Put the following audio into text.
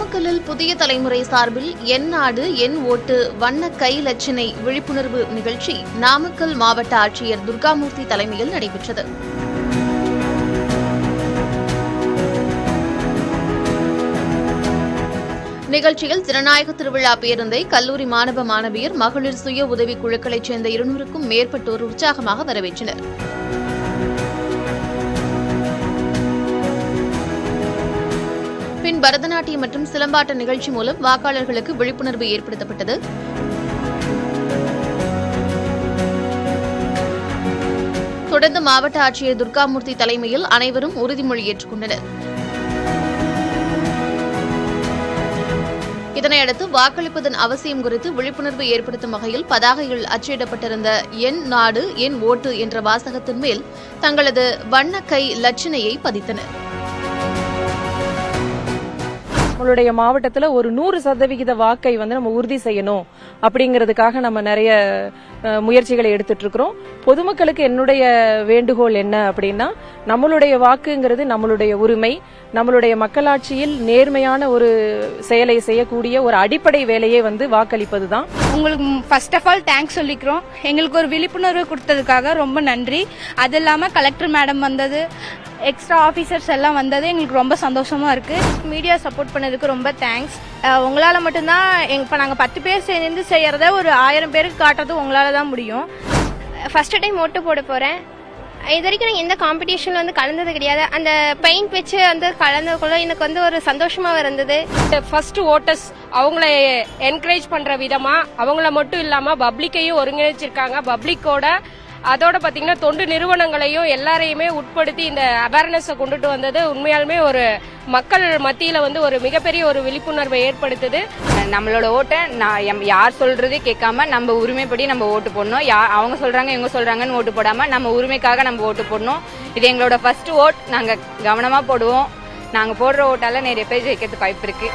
நாமக்கல்லில் புதிய தலைமுறை சார்பில் என் நாடு என் ஓட்டு வண்ண கை லட்சணை விழிப்புணர்வு நிகழ்ச்சி நாமக்கல் மாவட்ட ஆட்சியர் துர்காமூர்த்தி தலைமையில் நடைபெற்றது. நிகழ்ச்சியில் ஜனநாயக திருவிழா பேருந்தை கல்லூரி மாணவ மாணவியர் மகளிர் சுய உதவி குழுக்களைச் சேர்ந்த 200க்கும் மேற்பட்டோர் உற்சாகமாக வரவேற்றனர். பின் பரதநாட்டியம் மற்றும் சிலம்பாட்ட நிகழ்ச்சி மூலம் வாக்காளர்களுக்கு விழிப்புணர்வு ஏற்படுத்தப்பட்டது. தொடர்ந்து மாவட்ட ஆட்சியர் துர்காமூர்த்தி தலைமையில் அனைவரும் உறுதிமொழி ஏற்றுக்கொண்டனர். இதனையடுத்து வாக்களிப்பதன் அவசியம் குறித்து விழிப்புணர்வு ஏற்படுத்தும் வகையில் பதாகைகள் அச்சிடப்பட்டிருந்த என் நாடு என் ஓட்டு என்ற வாசகத்தின் மேல் தங்களது வண்ண கை லட்சணையை பதித்தனர். நம்மளுடைய மாவட்டத்துல ஒரு 100% வாக்கை நம்ம உறுதி செய்யணும் அப்படிங்கிறதுக்காக நம்ம நிறைய முயற்சிகளை எடுத்துட்டு இருக்கிறோம். பொதுமக்களுக்கு என்னுடைய வேண்டுகோள் என்ன அப்படின்னா, நம்மளுடைய வாக்குங்கிறது நம்மளுடைய உரிமை. நம்மளுடைய மக்களாட்சியில் நேர்மையான ஒரு செயலை செய்யக்கூடிய ஒரு அடிப்படை வேலையே வாக்களிப்பது தான். உங்களுக்கு ஃபர்ஸ்ட் ஆஃப் ஆல் தேங்க்ஸ் சொல்லிக்கிறோம். எங்களுக்கு ஒரு விழிப்புணர்வு கொடுத்ததுக்காக ரொம்ப நன்றி. அது இல்லாம கலெக்டர் மேடம் வந்தது, எக்ஸ்ட்ரா ஆஃபீஸர்ஸ் எல்லாம் வந்தது எங்களுக்கு ரொம்ப சந்தோஷமா இருக்கு. மீடியா சப்போர்ட் பண்ணதுக்கு ரொம்ப தேங்க்ஸ். உங்களால மட்டும்தான் இப்போ நாங்கள் 10 பேர் சேர்ந்து செய்யறத ஒரு 1000 பேருக்கு காட்டுறது உங்களால தான் முடியும். ஃபர்ஸ்ட் டைம் ஓட்டு போட போறேன். இது வரைக்கும் நான் எந்த காம்படிஷன்ல கலந்தது கிடையாது. அந்த பெயிண்ட் வச்சு கலந்ததுக்குள்ள எனக்கு ஒரு சந்தோஷமா இருந்தது. ஃபர்ஸ்ட் ஓட்டர்ஸ் அவங்கள என்கரேஜ் பண்ற விதமா அவங்கள மட்டும் இல்லாம பப்ளிக்கையும் ஒருங்கிணைச்சிருக்காங்க. பப்ளிக்கோட அதோட பாத்தீங்கன்னா தொண்டு நிறுவனங்களையும் எல்லாரையுமே உட்படுத்தி இந்த அவேர்னஸ் கொண்டுட்டு வந்தது உண்மையாலுமே ஒரு மக்கள் மத்தியில ஒரு மிகப்பெரிய ஒரு விழிப்புணர்வை ஏற்படுத்துது. நம்மளோட ஓட்டை யார் சொல்றதே கேட்காம நம்ம உரிமைப்படி நம்ம ஓட்டு போடணும். அவங்க சொல்றாங்க இவங்க சொல்றாங்கன்னு ஓட்டு போடாம நம்ம உரிமைக்காக நம்ம ஓட்டு போடணும். இது எங்களோட ஃபர்ஸ்ட் ஓட். நாங்க கவனமா போடுவோம். நாங்க போடுற ஓட்டால நிறைய பேர் ஜெயிக்கிறதுக்கு வாய்ப்பு இருக்கு.